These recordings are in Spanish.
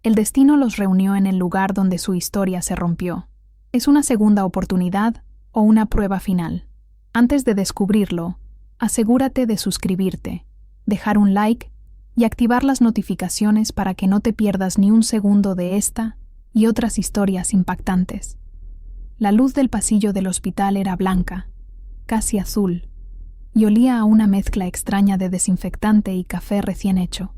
El destino los reunió en el lugar donde su historia se rompió. ¿Es una segunda oportunidad o una prueba final? Antes de descubrirlo, asegúrate de suscribirte, dejar un like y activar las notificaciones para que no te pierdas ni un segundo de esta y otras historias impactantes. La luz del pasillo del hospital era blanca, casi azul, y olía a una mezcla extraña de desinfectante y café recién hecho.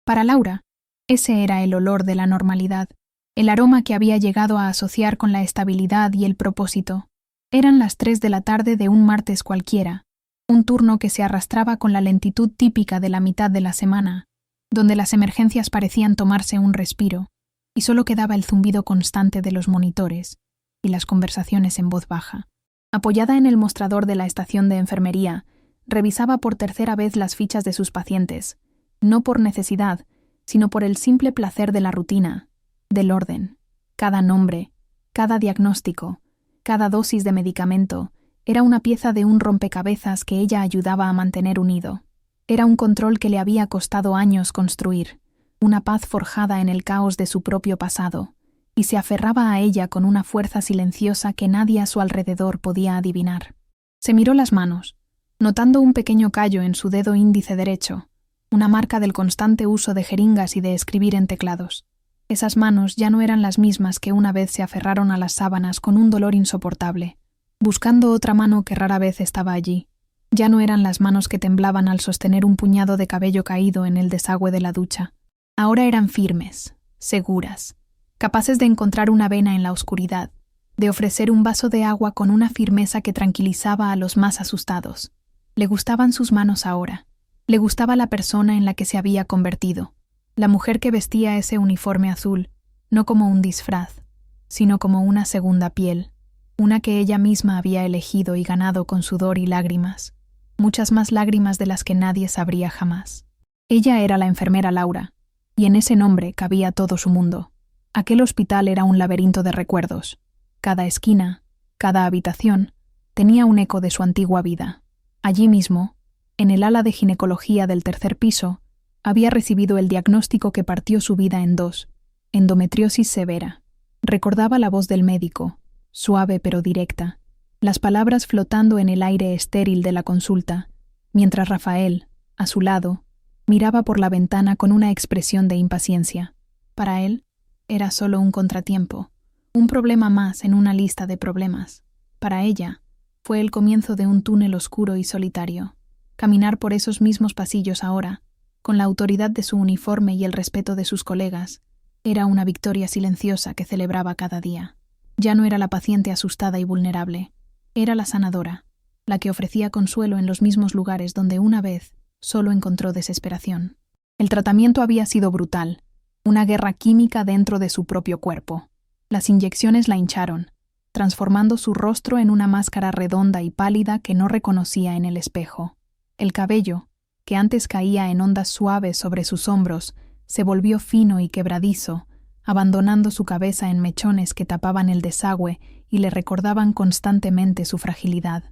Para Laura, ese era el olor de la normalidad, el aroma que había llegado a asociar con la estabilidad y el propósito. Eran las 3 de la tarde de un martes cualquiera, un turno que se arrastraba con la lentitud típica de la mitad de la semana, donde las emergencias parecían tomarse un respiro, y solo quedaba el zumbido constante de los monitores y las conversaciones en voz baja. Apoyada en el mostrador de la estación de enfermería, revisaba por tercera vez las fichas de sus pacientes, no por necesidad, sino por el simple placer de la rutina, del orden. Cada nombre, cada diagnóstico, cada dosis de medicamento, era una pieza de un rompecabezas que ella ayudaba a mantener unido. Era un control que le había costado años construir, una paz forjada en el caos de su propio pasado, y se aferraba a ella con una fuerza silenciosa que nadie a su alrededor podía adivinar. Se miró las manos, notando un pequeño callo en su dedo índice derecho, una marca del constante uso de jeringas y de escribir en teclados. Esas manos ya no eran las mismas que una vez se aferraron a las sábanas con un dolor insoportable, buscando otra mano que rara vez estaba allí. Ya no eran las manos que temblaban al sostener un puñado de cabello caído en el desagüe de la ducha. Ahora eran firmes, seguras, capaces de encontrar una vena en la oscuridad, de ofrecer un vaso de agua con una firmeza que tranquilizaba a los más asustados. Le gustaban sus manos ahora. Le gustaba la persona en la que se había convertido, la mujer que vestía ese uniforme azul, no como un disfraz, sino como una segunda piel, una que ella misma había elegido y ganado con sudor y lágrimas, muchas más lágrimas de las que nadie sabría jamás. Ella era la enfermera Laura, y en ese nombre cabía todo su mundo. Aquel hospital era un laberinto de recuerdos. Cada esquina, cada habitación, tenía un eco de su antigua vida. Allí mismo, en el ala de ginecología del 3er piso, había recibido el diagnóstico que partió su vida en 2, endometriosis severa. Recordaba la voz del médico, suave pero directa, las palabras flotando en el aire estéril de la consulta, mientras Rafael, a su lado, miraba por la ventana con una expresión de impaciencia. Para él, era solo un contratiempo, un problema más en una lista de problemas. Para ella, fue el comienzo de un túnel oscuro y solitario. Caminar por esos mismos pasillos ahora, con la autoridad de su uniforme y el respeto de sus colegas, era una victoria silenciosa que celebraba cada día. Ya no era la paciente asustada y vulnerable, era la sanadora, la que ofrecía consuelo en los mismos lugares donde una vez solo encontró desesperación. El tratamiento había sido brutal, una guerra química dentro de su propio cuerpo. Las inyecciones la hincharon, transformando su rostro en una máscara redonda y pálida que no reconocía en el espejo. El cabello, que antes caía en ondas suaves sobre sus hombros, se volvió fino y quebradizo, abandonando su cabeza en mechones que tapaban el desagüe y le recordaban constantemente su fragilidad.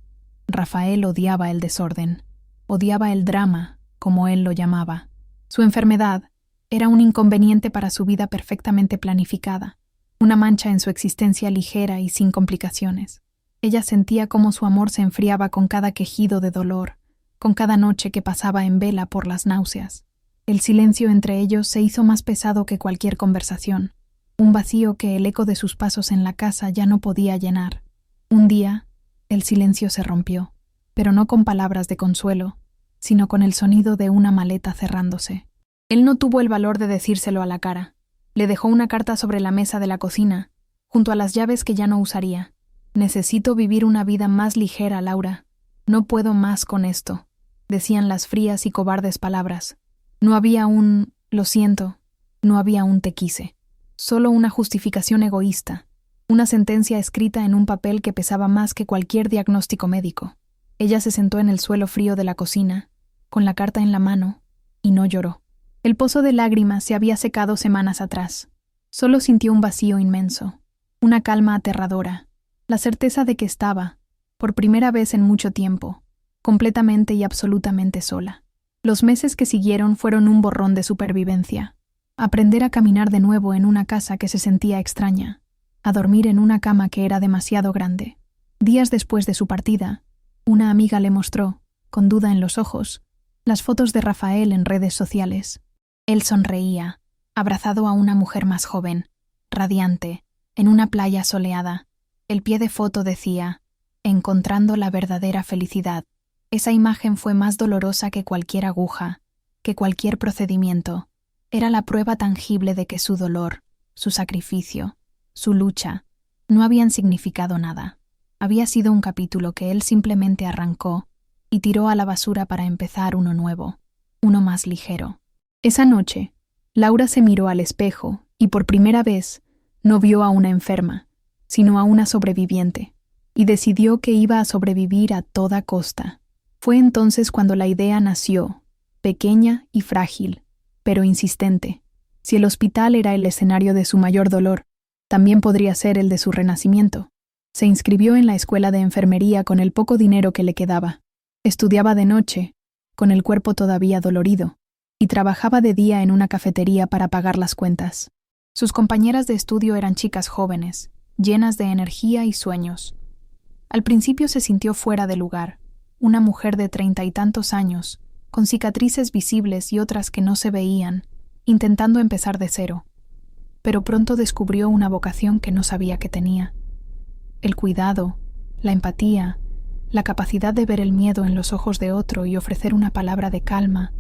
Rafael odiaba el desorden, odiaba el drama, como él lo llamaba. Su enfermedad era un inconveniente para su vida perfectamente planificada, una mancha en su existencia ligera y sin complicaciones. Ella sentía cómo su amor se enfriaba con cada quejido de dolor, con cada noche que pasaba en vela por las náuseas. El silencio entre ellos se hizo más pesado que cualquier conversación, un vacío que el eco de sus pasos en la casa ya no podía llenar. Un día, el silencio se rompió, pero no con palabras de consuelo, sino con el sonido de una maleta cerrándose. Él no tuvo el valor de decírselo a la cara. Le dejó una carta sobre la mesa de la cocina, junto a las llaves que ya no usaría. «Necesito vivir una vida más ligera, Laura. No puedo más con esto», decían las frías y cobardes palabras. No había un «lo siento», no había un «te quise». Solo una justificación egoísta, una sentencia escrita en un papel que pesaba más que cualquier diagnóstico médico. Ella se sentó en el suelo frío de la cocina, con la carta en la mano, y no lloró. El pozo de lágrimas se había secado semanas atrás. Solo sintió un vacío inmenso, una calma aterradora, la certeza de que estaba, por primera vez en mucho tiempo, completamente y absolutamente sola. Los meses que siguieron fueron un borrón de supervivencia. aprender a caminar de nuevo en una casa que se sentía extraña, a dormir en una cama que era demasiado grande. Días después de su partida, una amiga le mostró, con duda en los ojos, las fotos de Rafael en redes sociales. Él sonreía, abrazado a una mujer más joven, radiante, en una playa soleada. El pie de foto decía, encontrando la verdadera felicidad. Esa imagen fue más dolorosa que cualquier aguja, que cualquier procedimiento. Era la prueba tangible de que su dolor, su sacrificio, su lucha, no habían significado nada. Había sido un capítulo que él simplemente arrancó y tiró a la basura para empezar uno nuevo, uno más ligero. Esa noche, Laura se miró al espejo y por primera vez no vio a una enferma, sino a una sobreviviente, y decidió que iba a sobrevivir a toda costa. Fue entonces cuando la idea nació, pequeña y frágil, pero insistente. Si el hospital era el escenario de su mayor dolor, también podría ser el de su renacimiento. Se inscribió en la escuela de enfermería con el poco dinero que le quedaba. Estudiaba de noche, con el cuerpo todavía dolorido, y trabajaba de día en una cafetería para pagar las cuentas. Sus compañeras de estudio eran chicas jóvenes, llenas de energía y sueños. Al principio se sintió fuera de lugar, una mujer de 30 y tantos años, con cicatrices visibles y otras que no se veían, intentando empezar de cero. Pero pronto descubrió una vocación que no sabía que tenía. El cuidado, la empatía, la capacidad de ver el miedo en los ojos de otro y ofrecer una palabra de calma.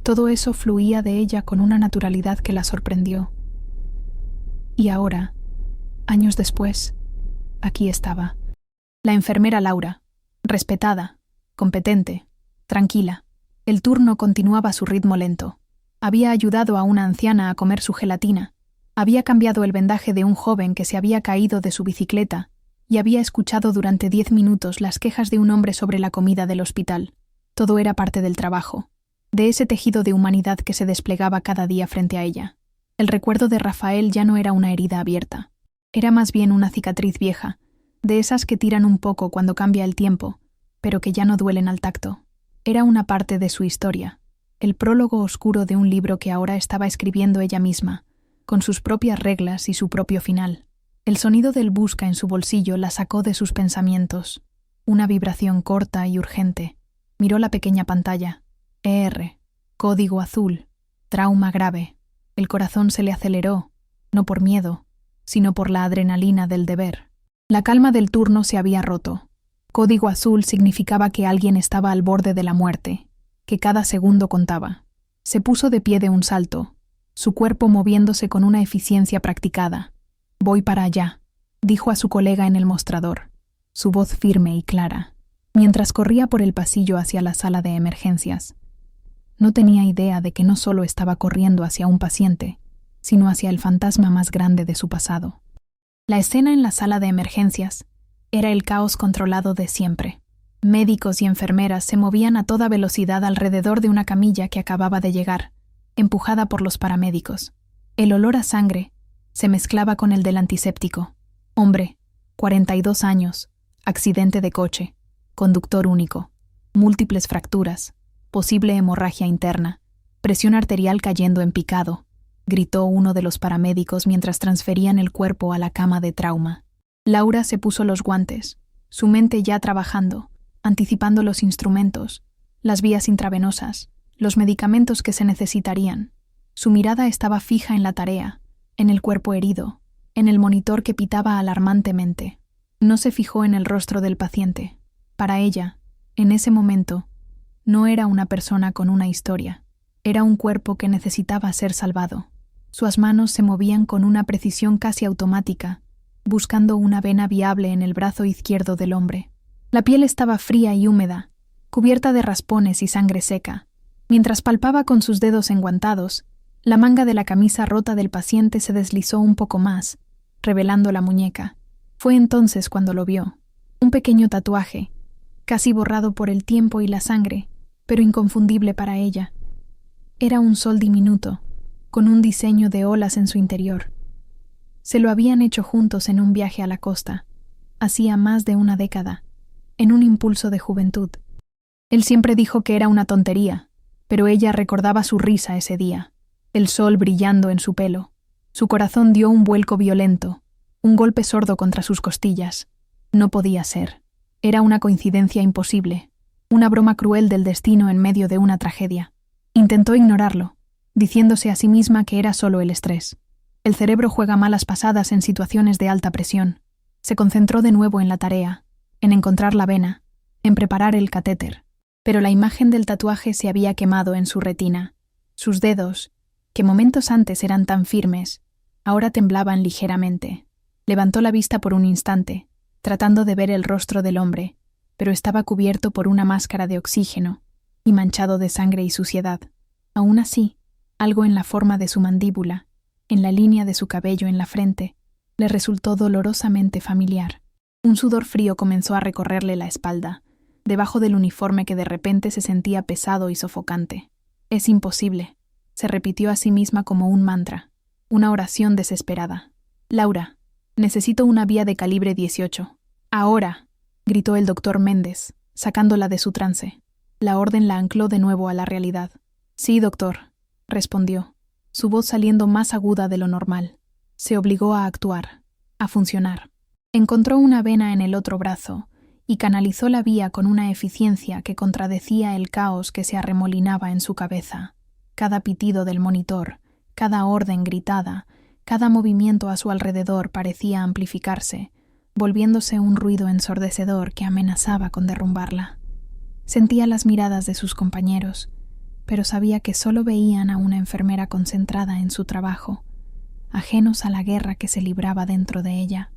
Todo eso fluía de ella con una naturalidad que la sorprendió. Y ahora, años después, aquí estaba. La enfermera Laura, respetada, competente, tranquila. El turno continuaba a su ritmo lento. Había ayudado a una anciana a comer su gelatina. Había cambiado el vendaje de un joven que se había caído de su bicicleta y había escuchado durante 10 minutos las quejas de un hombre sobre la comida del hospital. Todo era parte del trabajo, de ese tejido de humanidad que se desplegaba cada día frente a ella. El recuerdo de Rafael ya no era una herida abierta. Era más bien una cicatriz vieja, de esas que tiran un poco cuando cambia el tiempo, pero que ya no duelen al tacto. Era una parte de su historia, el prólogo oscuro de un libro que ahora estaba escribiendo ella misma, con sus propias reglas y su propio final. El sonido del busca en su bolsillo la sacó de sus pensamientos. Una vibración corta y urgente. Miró la pequeña pantalla. código azul, trauma grave. El corazón se le aceleró, no por miedo, sino por la adrenalina del deber. La calma del turno se había roto. Código azul significaba que alguien estaba al borde de la muerte, que cada segundo contaba. Se puso de pie de un salto, su cuerpo moviéndose con una eficiencia practicada. «Voy para allá», dijo a su colega en el mostrador, su voz firme y clara, mientras corría por el pasillo hacia la sala de emergencias. No tenía idea de que no solo estaba corriendo hacia un paciente, sino hacia el fantasma más grande de su pasado. La escena en la sala de emergencias era el caos controlado de siempre. Médicos y enfermeras se movían a toda velocidad alrededor de una camilla que acababa de llegar, empujada por los paramédicos. El olor a sangre se mezclaba con el del antiséptico. Hombre, 42 años, accidente de coche, conductor único, múltiples fracturas, posible hemorragia interna, presión arterial cayendo en picado, gritó uno de los paramédicos mientras transferían el cuerpo a la cama de trauma. Laura se puso los guantes, su mente ya trabajando, anticipando los instrumentos, las vías intravenosas, los medicamentos que se necesitarían. Su mirada estaba fija en la tarea, en el cuerpo herido, en el monitor que pitaba alarmantemente. No se fijó en el rostro del paciente. Para ella, en ese momento, no era una persona con una historia, era un cuerpo que necesitaba ser salvado. Sus manos se movían con una precisión casi automática, buscando una vena viable en el brazo izquierdo del hombre. La piel estaba fría y húmeda, cubierta de raspones y sangre seca. Mientras palpaba con sus dedos enguantados, la manga de la camisa rota del paciente se deslizó un poco más, revelando la muñeca. Fue entonces cuando lo vio. Un pequeño tatuaje, casi borrado por el tiempo y la sangre, pero inconfundible para ella. Era un sol diminuto, con un diseño de olas en su interior. Se lo habían hecho juntos en un viaje a la costa, hacía más de una década, en un impulso de juventud. Él siempre dijo que era una tontería, pero ella recordaba su risa ese día. el sol brillando en su pelo. Su corazón dio un vuelco violento, un golpe sordo contra sus costillas. No podía ser. Era una coincidencia imposible, una broma cruel del destino en medio de una tragedia. Intentó ignorarlo, diciéndose a sí misma que era solo el estrés. El cerebro juega malas pasadas en situaciones de alta presión. Se concentró de nuevo en la tarea, en encontrar la vena, en preparar el catéter. Pero la imagen del tatuaje se había quemado en su retina. Sus dedos, que momentos antes eran tan firmes, ahora temblaban ligeramente. Levantó la vista por un instante, tratando de ver el rostro del hombre, pero estaba cubierto por una máscara de oxígeno y manchado de sangre y suciedad. Aún así, algo en la forma de su mandíbula, en la línea de su cabello en la frente, le resultó dolorosamente familiar. Un sudor frío comenzó a recorrerle la espalda, debajo del uniforme que de repente se sentía pesado y sofocante. Es imposible, se repitió a sí misma como un mantra, una oración desesperada. Laura, necesito una vía de calibre 18. Ahora, gritó el doctor Méndez, sacándola de su trance. La orden la ancló de nuevo a la realidad. Sí, doctor, respondió, su voz saliendo más aguda de lo normal. Se obligó a actuar, a funcionar. Encontró una vena en el otro brazo y canalizó la vía con una eficiencia que contradecía el caos que se arremolinaba en su cabeza. Cada pitido del monitor, cada orden gritada, cada movimiento a su alrededor parecía amplificarse, volviéndose un ruido ensordecedor que amenazaba con derrumbarla. Sentía las miradas de sus compañeros, pero sabía que solo veían a una enfermera concentrada en su trabajo, ajenos a la guerra que se libraba dentro de ella.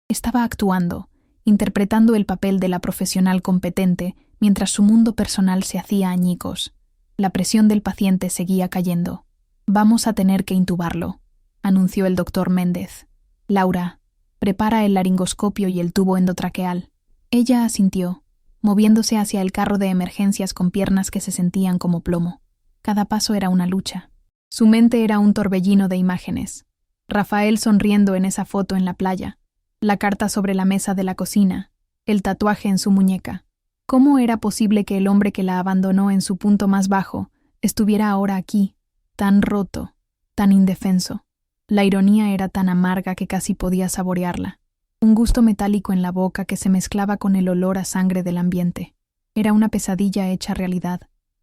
Estaba actuando, interpretando el papel de la profesional competente mientras su mundo personal se hacía añicos. La presión del paciente seguía cayendo. Vamos a tener que intubarlo, anunció el doctor Méndez. Laura, prepara el laringoscopio y el tubo endotraqueal. Ella asintió, moviéndose hacia el carro de emergencias con piernas que se sentían como plomo. Cada paso era una lucha. Su mente era un torbellino de imágenes. Rafael sonriendo en esa foto en la playa, la carta sobre la mesa de la cocina, el tatuaje en su muñeca. ¿Cómo era posible que el hombre que la abandonó en su punto más bajo estuviera ahora aquí, tan roto, tan indefenso? La ironía era tan amarga que casi podía saborearla. Un gusto metálico en la boca que se mezclaba con el olor a sangre del ambiente. Era una pesadilla hecha realidad,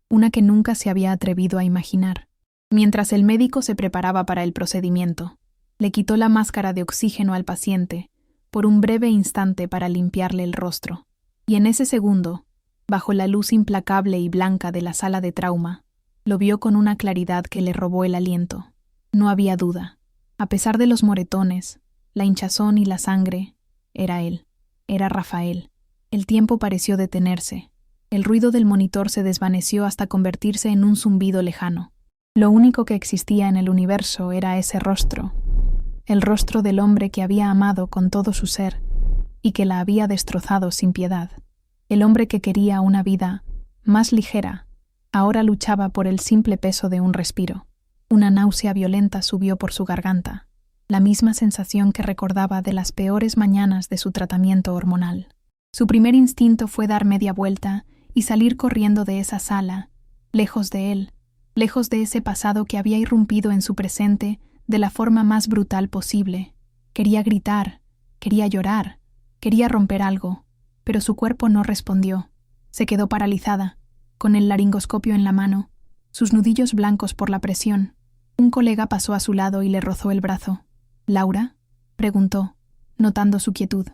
una que nunca se había atrevido a imaginar. Mientras el médico se preparaba para el procedimiento, le quitó la máscara de oxígeno al paciente por un breve instante para limpiarle el rostro. Y en ese segundo, bajo la luz implacable y blanca de la sala de trauma, lo vio con una claridad que le robó el aliento. No había duda. A pesar de los moretones, la hinchazón y la sangre, era él. Era Rafael. El tiempo pareció detenerse. El ruido del monitor se desvaneció hasta convertirse en un zumbido lejano. Lo único que existía en el universo era ese rostro. El rostro del hombre que había amado con todo su ser y que la había destrozado sin piedad. El hombre que quería una vida más ligera, ahora luchaba por el simple peso de un respiro. Una náusea violenta subió por su garganta, la misma sensación que recordaba de las peores mañanas de su tratamiento hormonal. Su primer instinto fue dar media vuelta y salir corriendo de esa sala, lejos de él, lejos de ese pasado que había irrumpido en su presente de la forma más brutal posible. Quería gritar, quería llorar, quería romper algo, pero su cuerpo no respondió. Se quedó paralizada, con el laringoscopio en la mano, sus nudillos blancos por la presión. Un colega pasó a su lado y le rozó el brazo. ¿Laura?, preguntó, notando su quietud.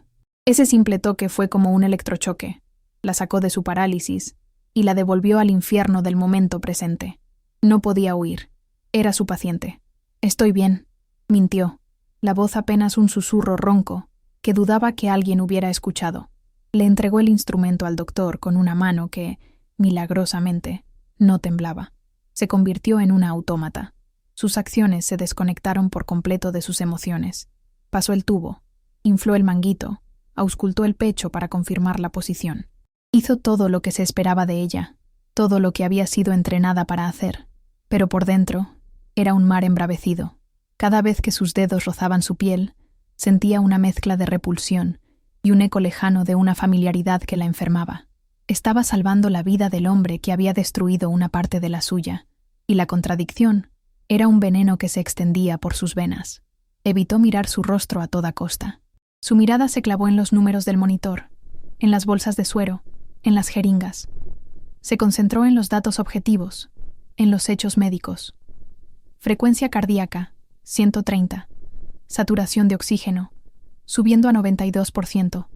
Ese simple toque fue como un electrochoque. La sacó de su parálisis y la devolvió al infierno del momento presente. No podía huir. Era su paciente. «Estoy bien», mintió, la voz apenas un susurro ronco, que dudaba que alguien hubiera escuchado. Le entregó el instrumento al doctor con una mano que, milagrosamente, no temblaba. Se convirtió en una autómata. Sus acciones se desconectaron por completo de sus emociones. Pasó el tubo, infló el manguito, auscultó el pecho para confirmar la posición. Hizo todo lo que se esperaba de ella, todo lo que había sido entrenada para hacer, pero por dentro era un mar embravecido. Cada vez que sus dedos rozaban su piel, sentía una mezcla de repulsión y un eco lejano de una familiaridad que la enfermaba. Estaba salvando la vida del hombre que había destruido una parte de la suya, y la contradicción Era un veneno que se extendía por sus venas. Evitó mirar su rostro a toda costa. Su mirada se clavó en los números del monitor, en las bolsas de suero, en las jeringas. Se concentró en los datos objetivos, en los hechos médicos. Frecuencia cardíaca, 130. Saturación de oxígeno, subiendo a 92%.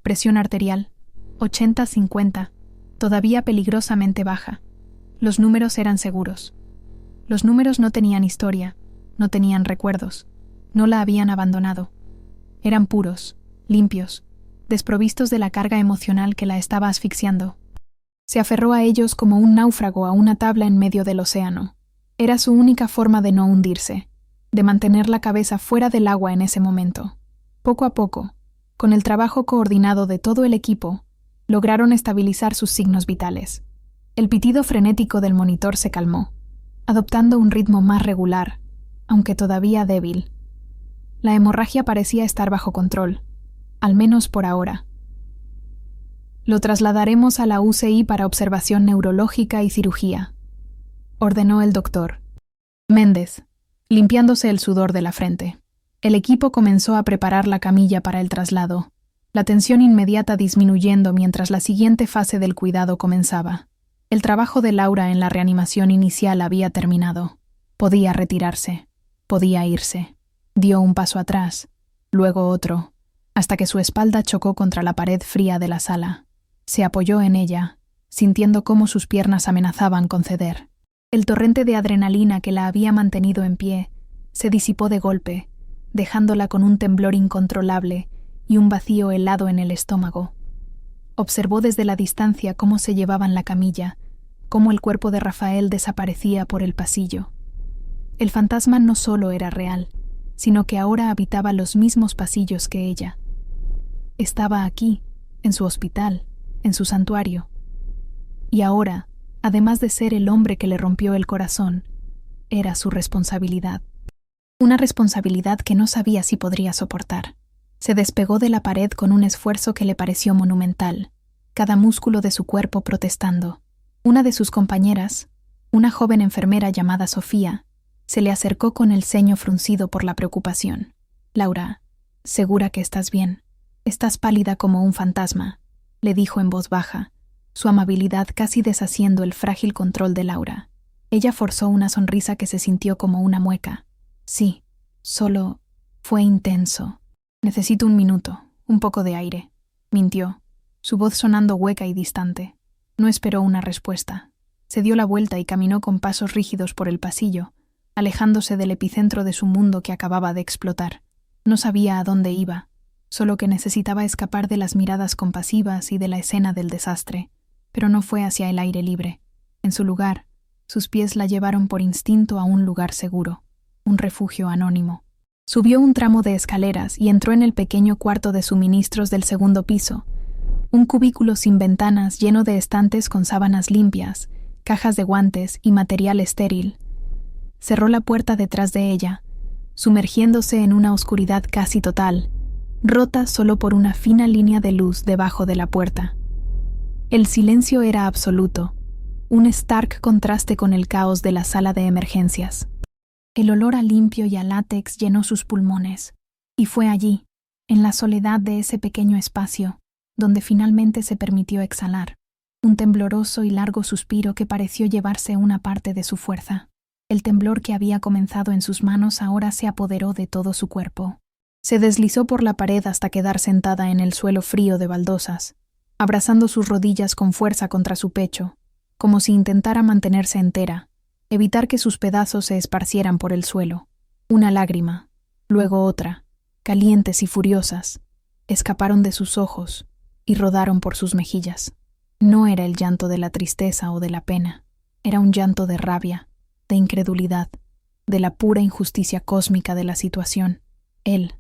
Presión arterial, 80-50, todavía peligrosamente baja. Los números eran seguros. Los números no tenían historia, no tenían recuerdos, no la habían abandonado. Eran puros, limpios, desprovistos de la carga emocional que la estaba asfixiando. Se aferró a ellos como un náufrago a una tabla en medio del océano. Era su única forma de no hundirse, de mantener la cabeza fuera del agua en ese momento. Poco a poco, con el trabajo coordinado de todo el equipo, lograron estabilizar sus signos vitales. El pitido frenético del monitor se calmó, adoptando un ritmo más regular, aunque todavía débil. La hemorragia parecía estar bajo control, al menos por ahora. Lo trasladaremos a la UCI para observación neurológica y cirugía, ordenó el doctor Méndez, limpiándose el sudor de la frente. El equipo comenzó a preparar la camilla para el traslado, la tensión inmediata disminuyendo mientras la siguiente fase del cuidado comenzaba. El trabajo de Laura en la reanimación inicial había terminado. Podía retirarse, podía irse. Dio un paso atrás, luego otro, hasta que su espalda chocó contra la pared fría de la sala. Se apoyó en ella, sintiendo cómo sus piernas amenazaban con ceder. El torrente de adrenalina que la había mantenido en pie se disipó de golpe, dejándola con un temblor incontrolable y un vacío helado en el estómago. Observó desde la distancia cómo se llevaban la camilla, cómo el cuerpo de Rafael desaparecía por el pasillo. El fantasma no solo era real, sino que ahora habitaba los mismos pasillos que ella. Estaba aquí, en su hospital, en su santuario. Y ahora, además de ser el hombre que le rompió el corazón, era su responsabilidad. Una responsabilidad que no sabía si podría soportar. Se despegó de la pared con un esfuerzo que le pareció monumental, cada músculo de su cuerpo protestando. Una de sus compañeras, una joven enfermera llamada Sofía, se le acercó con el ceño fruncido por la preocupación. «Laura, ¿segura que estás bien? Estás pálida como un fantasma», le dijo en voz baja, su amabilidad casi deshaciendo el frágil control de Laura. Ella forzó una sonrisa que se sintió como una mueca. «Sí, solo fue intenso. Necesito un minuto, un poco de aire», mintió, su voz sonando hueca y distante. No esperó una respuesta. Se dio la vuelta y caminó con pasos rígidos por el pasillo, alejándose del epicentro de su mundo que acababa de explotar. No sabía a dónde iba, solo que necesitaba escapar de las miradas compasivas y de la escena del desastre, pero no fue hacia el aire libre. En su lugar, sus pies la llevaron por instinto a un lugar seguro, un refugio anónimo. Subió un tramo de escaleras y entró en el pequeño cuarto de suministros del segundo piso, un cubículo sin ventanas lleno de estantes con sábanas limpias, cajas de guantes y material estéril. Cerró la puerta detrás de ella, sumergiéndose en una oscuridad casi total, rota solo por una fina línea de luz debajo de la puerta. El silencio era absoluto, un stark contraste con el caos de la sala de emergencias. El olor a limpio y a látex llenó sus pulmones, y fue allí, en la soledad de ese pequeño espacio, donde finalmente se permitió exhalar, un tembloroso y largo suspiro que pareció llevarse una parte de su fuerza. El temblor que había comenzado en sus manos ahora se apoderó de todo su cuerpo. Se deslizó por la pared hasta quedar sentada en el suelo frío de baldosas, abrazando sus rodillas con fuerza contra su pecho, como si intentara mantenerse entera, evitar que sus pedazos se esparcieran por el suelo. Una lágrima, luego otra, calientes y furiosas, escaparon de sus ojos y rodaron por sus mejillas. No era el llanto de la tristeza o de la pena, era un llanto de rabia, de incredulidad, de la pura injusticia cósmica de la situación. Él,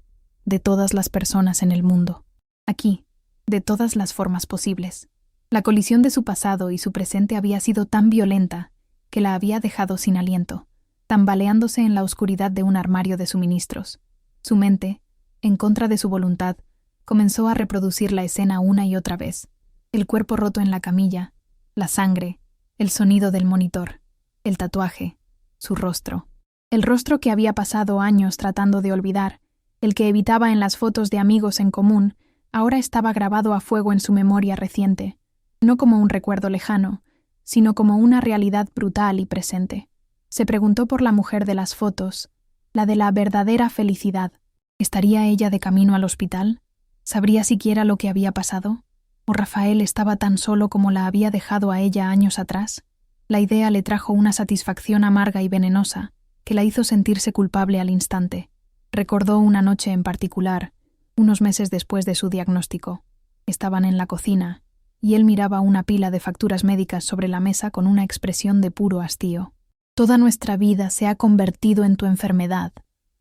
de todas las personas en el mundo, aquí, de todas las formas posibles. La colisión de su pasado y su presente había sido tan violenta que la había dejado sin aliento, tambaleándose en la oscuridad de un armario de suministros. Su mente, en contra de su voluntad, comenzó a reproducir la escena una y otra vez. El cuerpo roto en la camilla, la sangre, el sonido del monitor, el tatuaje, su rostro. El rostro que había pasado años tratando de olvidar, el que evitaba en las fotos de amigos en común, ahora estaba grabado a fuego en su memoria reciente, no como un recuerdo lejano, sino como una realidad brutal y presente. Se preguntó por la mujer de las fotos, la de la verdadera felicidad. ¿Estaría ella de camino al hospital? ¿Sabría siquiera lo que había pasado? ¿O Rafael estaba tan solo como la había dejado a ella años atrás? La idea le trajo una satisfacción amarga y venenosa, que la hizo sentirse culpable al instante. Recordó una noche en particular, unos meses después de su diagnóstico. Estaban en la cocina, y él miraba una pila de facturas médicas sobre la mesa con una expresión de puro hastío. «Toda nuestra vida se ha convertido en tu enfermedad»,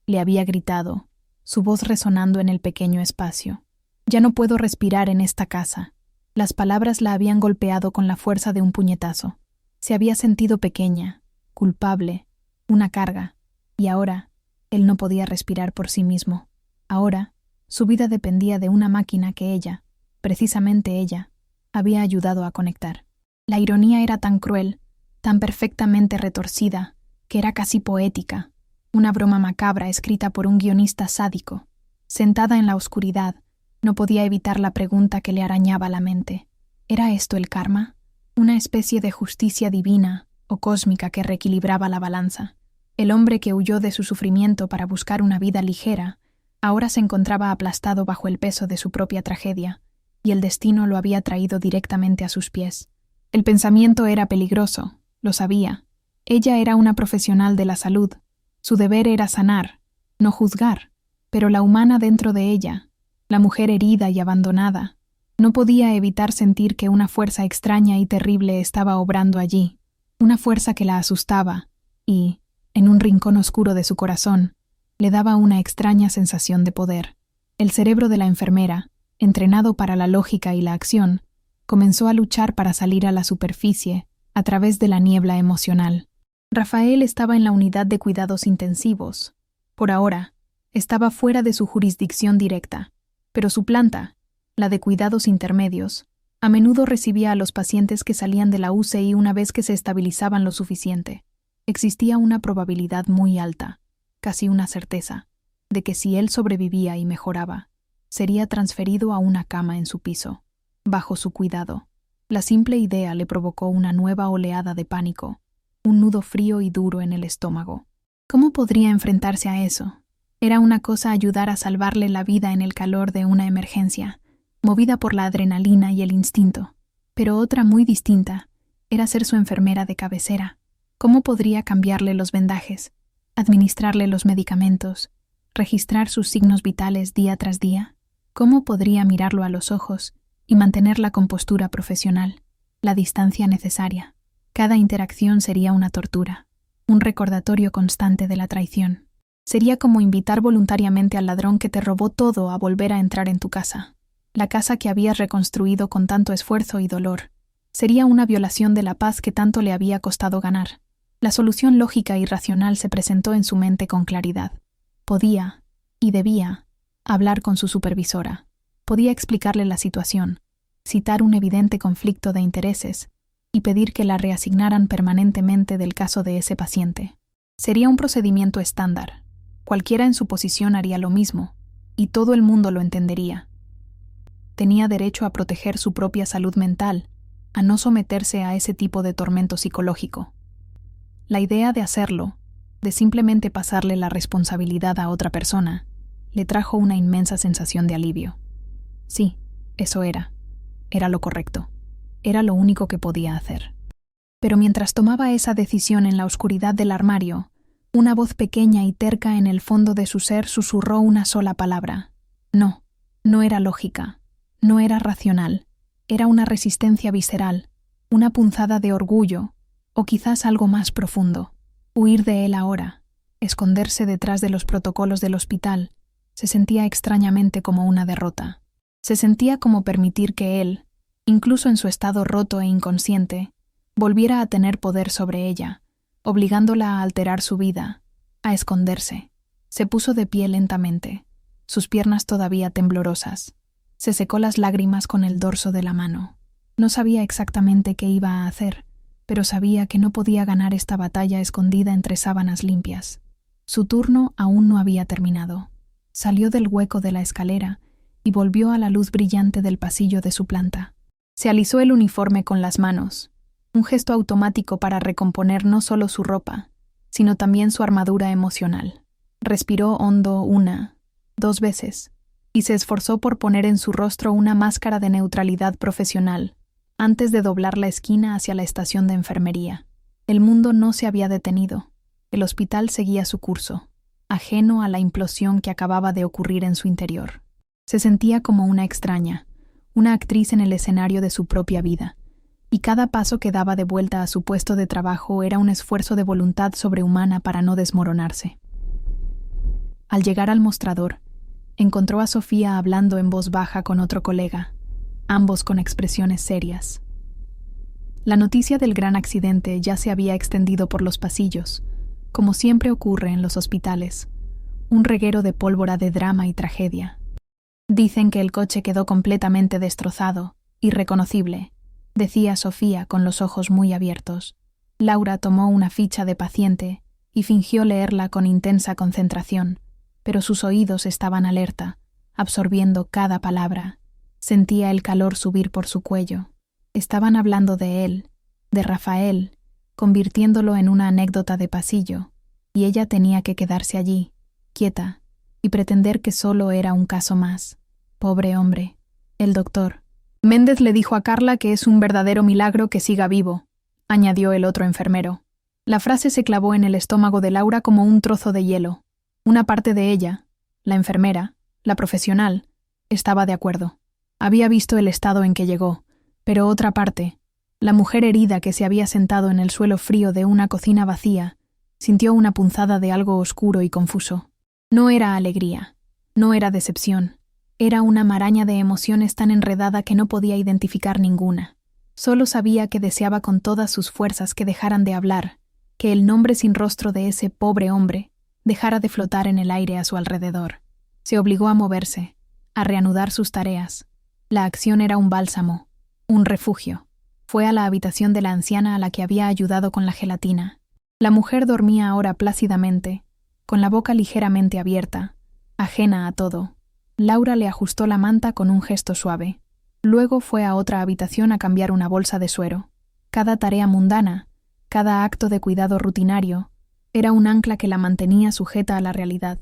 le había gritado, su voz resonando en el pequeño espacio. «Ya no puedo respirar en esta casa». Las palabras la habían golpeado con la fuerza de un puñetazo. Se había sentido pequeña, culpable, una carga, y ahora él no podía respirar por sí mismo. Ahora su vida dependía de una máquina que ella, precisamente ella, había ayudado a conectar. La ironía era tan cruel, tan perfectamente retorcida, que era casi poética, una broma macabra escrita por un guionista sádico. Sentada en la oscuridad, no podía evitar la pregunta que le arañaba la mente. ¿Era esto el karma? Una especie de justicia divina o cósmica que reequilibraba la balanza. El hombre que huyó de su sufrimiento para buscar una vida ligera, ahora se encontraba aplastado bajo el peso de su propia tragedia, y el destino lo había traído directamente a sus pies. El pensamiento era peligroso, lo sabía. Ella era una profesional de la salud. Su deber era sanar, no juzgar, pero la humana dentro de ella, la mujer herida y abandonada, no podía evitar sentir que una fuerza extraña y terrible estaba obrando allí, una fuerza que la asustaba y, en un rincón oscuro de su corazón, le daba una extraña sensación de poder. El cerebro de la enfermera, entrenado para la lógica y la acción, comenzó a luchar para salir a la superficie a través de la niebla emocional. Rafael estaba en la unidad de cuidados intensivos. Por ahora, estaba fuera de su jurisdicción directa, pero su planta, la de cuidados intermedios, a menudo recibía a los pacientes que salían de la UCI una vez que se estabilizaban lo suficiente. Existía una probabilidad muy alta, casi una certeza, de que si él sobrevivía y mejoraba, sería transferido a una cama en su piso, bajo su cuidado. La simple idea le provocó una nueva oleada de pánico, un nudo frío y duro en el estómago. ¿Cómo podría enfrentarse a eso? Era una cosa ayudar a salvarle la vida en el calor de una emergencia, movida por la adrenalina y el instinto, pero otra muy distinta era ser su enfermera de cabecera. ¿Cómo podría cambiarle los vendajes, administrarle los medicamentos, registrar sus signos vitales día tras día? ¿Cómo podría mirarlo a los ojos y mantener la compostura profesional, la distancia necesaria? Cada interacción sería una tortura, un recordatorio constante de la traición. Sería como invitar voluntariamente al ladrón que te robó todo a volver a entrar en tu casa, la casa que habías reconstruido con tanto esfuerzo y dolor. Sería una violación de la paz que tanto le había costado ganar. La solución lógica y racional se presentó en su mente con claridad. Podía, y debía, hablar con su supervisora. Podía explicarle la situación, citar un evidente conflicto de intereses y pedir que la reasignaran permanentemente del caso de ese paciente. Sería un procedimiento estándar. Cualquiera en su posición haría lo mismo, y todo el mundo lo entendería. Tenía derecho a proteger su propia salud mental, a no someterse a ese tipo de tormento psicológico. La idea de hacerlo, de simplemente pasarle la responsabilidad a otra persona, le trajo una inmensa sensación de alivio. Sí, eso era lo correcto, era lo único que podía hacer. Pero mientras tomaba esa decisión en la oscuridad del armario, una voz pequeña y terca en el fondo de su ser susurró una sola palabra. No, no era lógica, no era racional, era una resistencia visceral, una punzada de orgullo, o quizás algo más profundo. Huir de él ahora, esconderse detrás de los protocolos del hospital, se sentía extrañamente como una derrota. Se sentía como permitir que él, incluso en su estado roto e inconsciente, volviera a tener poder sobre ella, obligándola a alterar su vida, a esconderse. Se puso de pie lentamente, sus piernas todavía temblorosas. Se secó las lágrimas con el dorso de la mano. No sabía exactamente qué iba a hacer, pero sabía que no podía ganar esta batalla escondida entre sábanas limpias. Su turno aún no había terminado. Salió del hueco de la escalera y volvió a la luz brillante del pasillo de su planta. Se alisó el uniforme con las manos, un gesto automático para recomponer no solo su ropa, sino también su armadura emocional. Respiró hondo 1, 2 veces, y se esforzó por poner en su rostro una máscara de neutralidad profesional, antes de doblar la esquina hacia la estación de enfermería. El mundo no se había detenido. El hospital seguía su curso, ajeno a la implosión que acababa de ocurrir en su interior. Se sentía como una extraña, una actriz en el escenario de su propia vida, y cada paso que daba de vuelta a su puesto de trabajo era un esfuerzo de voluntad sobrehumana para no desmoronarse. Al llegar al mostrador, encontró a Sofía hablando en voz baja con otro colega, ambos con expresiones serias. La noticia del gran accidente ya se había extendido por los pasillos, como siempre ocurre en los hospitales, un reguero de pólvora de drama y tragedia. Dicen que el coche quedó completamente destrozado, irreconocible, decía Sofía con los ojos muy abiertos. Laura tomó una ficha de paciente y fingió leerla con intensa concentración, pero sus oídos estaban alerta, absorbiendo cada palabra. Sentía el calor subir por su cuello. Estaban hablando de él, de Rafael, convirtiéndolo en una anécdota de pasillo, y ella tenía que quedarse allí, quieta, y pretender que solo era un caso más. Pobre hombre. El doctor. Méndez le dijo a Carla que es un verdadero milagro que siga vivo, añadió el otro enfermero. La frase se clavó en el estómago de Laura como un trozo de hielo. Una parte de ella, la enfermera, la profesional, estaba de acuerdo. Había visto el estado en que llegó, pero otra parte, la mujer herida que se había sentado en el suelo frío de una cocina vacía, sintió una punzada de algo oscuro y confuso. No era alegría, no era decepción, era una maraña de emociones tan enredada que no podía identificar ninguna. Solo sabía que deseaba con todas sus fuerzas que dejaran de hablar, que el nombre sin rostro de ese pobre hombre dejara de flotar en el aire a su alrededor. Se obligó a moverse, a reanudar sus tareas. La acción era un bálsamo, un refugio. Fue a la habitación de la anciana a la que había ayudado con la gelatina. La mujer dormía ahora plácidamente, con la boca ligeramente abierta, ajena a todo. Laura le ajustó la manta con un gesto suave. Luego fue a otra habitación a cambiar una bolsa de suero. Cada tarea mundana, cada acto de cuidado rutinario, era un ancla que la mantenía sujeta a la realidad,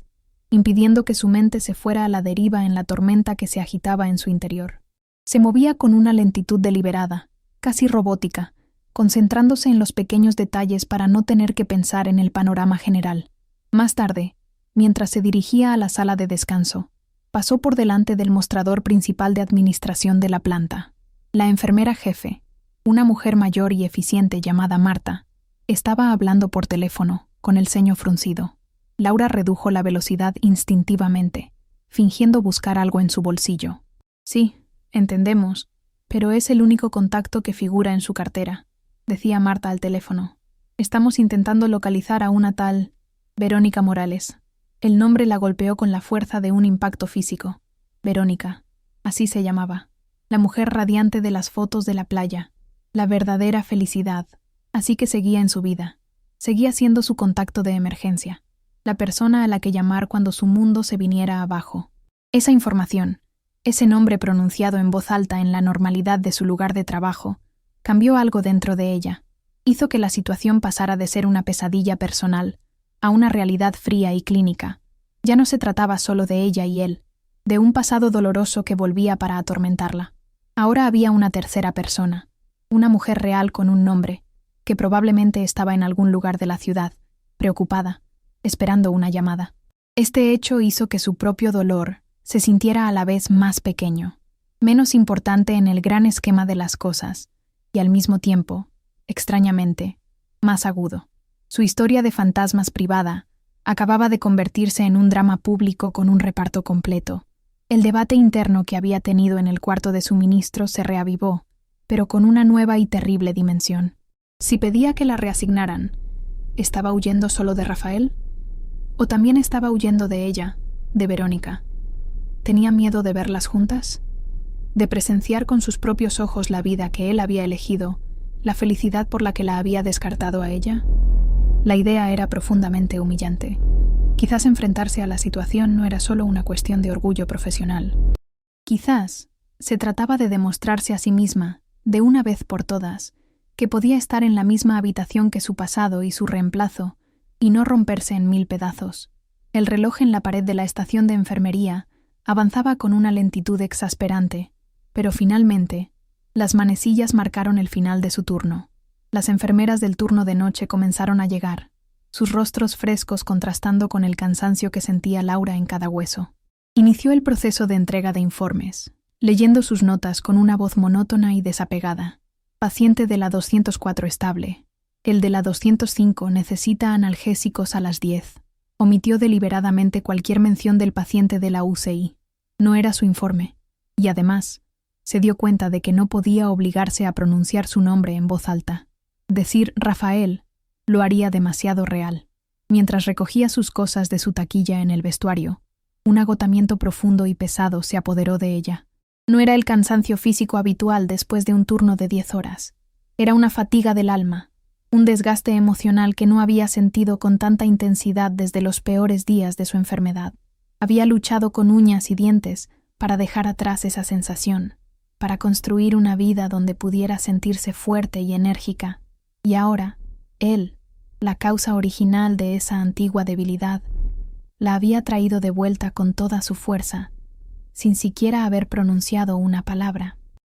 impidiendo que su mente se fuera a la deriva en la tormenta que se agitaba en su interior. Se movía con una lentitud deliberada, casi robótica, concentrándose en los pequeños detalles para no tener que pensar en el panorama general. Más tarde, mientras se dirigía a la sala de descanso, pasó por delante del mostrador principal de administración de la planta. La enfermera jefe, una mujer mayor y eficiente llamada Marta, estaba hablando por teléfono, con el ceño fruncido. Laura redujo la velocidad instintivamente, fingiendo buscar algo en su bolsillo. Sí, entendemos, pero es el único contacto que figura en su cartera, decía Marta al teléfono. Estamos intentando localizar a una tal Verónica Morales. El nombre la golpeó con la fuerza de un impacto físico. Verónica, así se llamaba. La mujer radiante de las fotos de la playa. La verdadera felicidad. Así que seguía en su vida. Seguía siendo su contacto de emergencia. La persona a la que llamar cuando su mundo se viniera abajo. Esa información, ese nombre pronunciado en voz alta en la normalidad de su lugar de trabajo, cambió algo dentro de ella. Hizo que la situación pasara de ser una pesadilla personal a una realidad fría y clínica. Ya no se trataba solo de ella y él, de un pasado doloroso que volvía para atormentarla. Ahora había una tercera persona, una mujer real con un nombre, que probablemente estaba en algún lugar de la ciudad, preocupada, esperando una llamada. Este hecho hizo que su propio dolor se sintiera a la vez más pequeño, menos importante en el gran esquema de las cosas, y al mismo tiempo, extrañamente, más agudo. Su historia de fantasmas privada acababa de convertirse en un drama público con un reparto completo. El debate interno que había tenido en el cuarto de suministro se reavivó, pero con una nueva y terrible dimensión. Si pedía que la reasignaran, ¿estaba huyendo solo de Rafael? ¿O también estaba huyendo de ella, de Verónica? ¿Tenía miedo de verlas juntas? ¿De presenciar con sus propios ojos la vida que él había elegido, la felicidad por la que la había descartado a ella? La idea era profundamente humillante. Quizás enfrentarse a la situación no era solo una cuestión de orgullo profesional. Quizás se trataba de demostrarse a sí misma, de una vez por todas, que podía estar en la misma habitación que su pasado y su reemplazo, y no romperse en 1000 pedazos. El reloj en la pared de la estación de enfermería avanzaba con una lentitud exasperante, pero finalmente, las manecillas marcaron el final de su turno. Las enfermeras del turno de noche comenzaron a llegar, sus rostros frescos contrastando con el cansancio que sentía Laura en cada hueso. Inició el proceso de entrega de informes, leyendo sus notas con una voz monótona y desapegada. Paciente de la 204 estable. El de la 205 necesita analgésicos a las 10. Omitió deliberadamente cualquier mención del paciente de la UCI. No era su informe. Y además, se dio cuenta de que no podía obligarse a pronunciar su nombre en voz alta. Decir Rafael lo haría demasiado real. Mientras recogía sus cosas de su taquilla en el vestuario, un agotamiento profundo y pesado se apoderó de ella. No era el cansancio físico habitual después de un turno de 10 horas. Era una fatiga del alma, un desgaste emocional que no había sentido con tanta intensidad desde los peores días de su enfermedad. Había luchado con uñas y dientes para dejar atrás esa sensación, para construir una vida donde pudiera sentirse fuerte y enérgica. Y ahora, él, la causa original de esa antigua debilidad, la había traído de vuelta con toda su fuerza, sin siquiera haber pronunciado una palabra.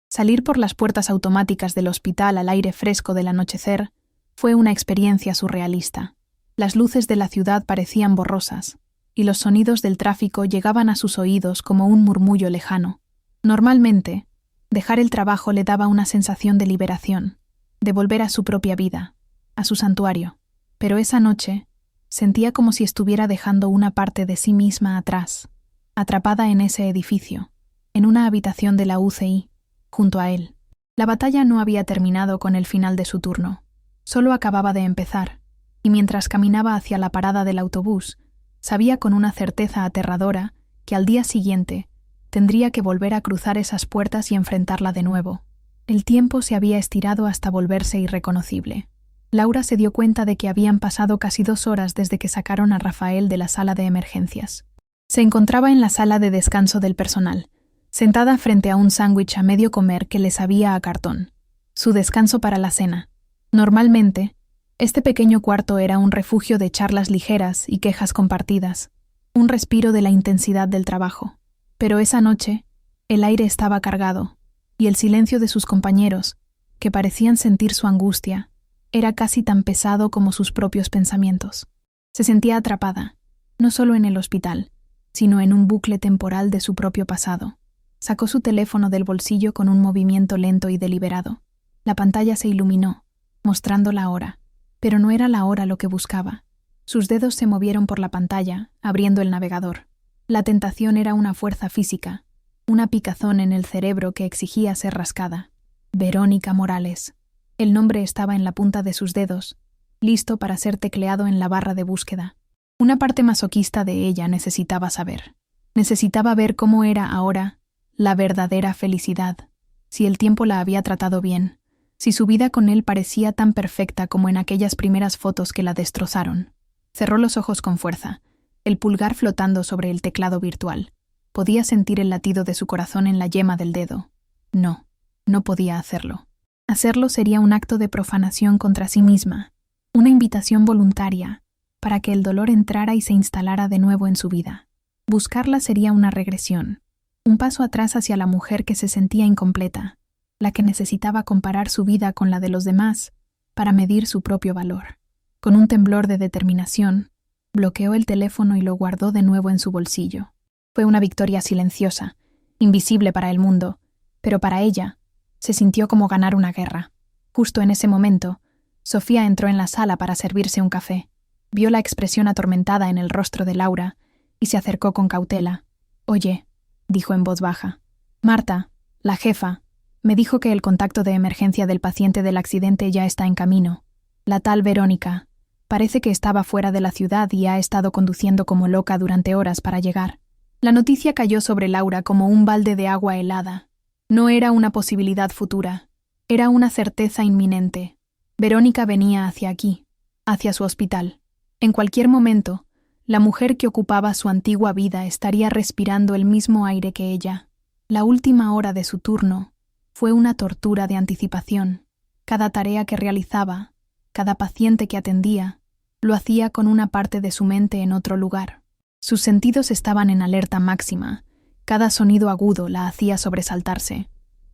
Salir por las puertas automáticas del hospital al aire fresco del anochecer fue una experiencia surrealista. Las luces de la ciudad parecían borrosas, y los sonidos del tráfico llegaban a sus oídos como un murmullo lejano. Normalmente, dejar el trabajo le daba una sensación de liberación, de volver a su propia vida, a su santuario. Pero esa noche sentía como si estuviera dejando una parte de sí misma atrás, atrapada en ese edificio, en una habitación de la UCI, junto a él. La batalla no había terminado con el final de su turno, solo acababa de empezar, y mientras caminaba hacia la parada del autobús, sabía con una certeza aterradora que al día siguiente tendría que volver a cruzar esas puertas y enfrentarla de nuevo. El tiempo se había estirado hasta volverse irreconocible. Laura se dio cuenta de que habían pasado casi 2 horas desde que sacaron a Rafael de la sala de emergencias. Se encontraba en la sala de descanso del personal, sentada frente a un sándwich a medio comer que le sabía a cartón. Su descanso para la cena. Normalmente, este pequeño cuarto era un refugio de charlas ligeras y quejas compartidas, un respiro de la intensidad del trabajo. Pero esa noche, el aire estaba cargado, y el silencio de sus compañeros, que parecían sentir su angustia, era casi tan pesado como sus propios pensamientos. Se sentía atrapada, no solo en el hospital, sino en un bucle temporal de su propio pasado. Sacó su teléfono del bolsillo con un movimiento lento y deliberado. La pantalla se iluminó, mostrando la hora, pero no era la hora lo que buscaba. Sus dedos se movieron por la pantalla, abriendo el navegador. La tentación era una fuerza física, una picazón en el cerebro que exigía ser rascada. Verónica Morales. El nombre estaba en la punta de sus dedos, listo para ser tecleado en la barra de búsqueda. Una parte masoquista de ella necesitaba saber. Necesitaba ver cómo era ahora la verdadera felicidad, si el tiempo la había tratado bien, si su vida con él parecía tan perfecta como en aquellas primeras fotos que la destrozaron. Cerró los ojos con fuerza, el pulgar flotando sobre el teclado virtual. Podía sentir el latido de su corazón en la yema del dedo. No, no podía hacerlo. Hacerlo sería un acto de profanación contra sí misma, una invitación voluntaria para que el dolor entrara y se instalara de nuevo en su vida. Buscarla sería una regresión, un paso atrás hacia la mujer que se sentía incompleta, la que necesitaba comparar su vida con la de los demás para medir su propio valor. Con un temblor de determinación, bloqueó el teléfono y lo guardó de nuevo en su bolsillo. Fue una victoria silenciosa, invisible para el mundo, pero para ella se sintió como ganar una guerra. Justo en ese momento, Sofía entró en la sala para servirse un café. Vio la expresión atormentada en el rostro de Laura y se acercó con cautela. «Oye», dijo en voz baja. «Marta, la jefa, me dijo que el contacto de emergencia del paciente del accidente ya está en camino. La tal Verónica. Parece que estaba fuera de la ciudad y ha estado conduciendo como loca durante horas para llegar». La noticia cayó sobre Laura como un balde de agua helada. No era una posibilidad futura, era una certeza inminente. Verónica venía hacia aquí, hacia su hospital. En cualquier momento, La mujer que ocupaba su antigua vida estaría respirando el mismo aire que ella. La última hora de su turno fue una tortura de anticipación. Cada tarea que realizaba, cada paciente que atendía, lo hacía con una parte de su mente en otro lugar. Sus sentidos estaban en alerta máxima. Cada sonido agudo la hacía sobresaltarse.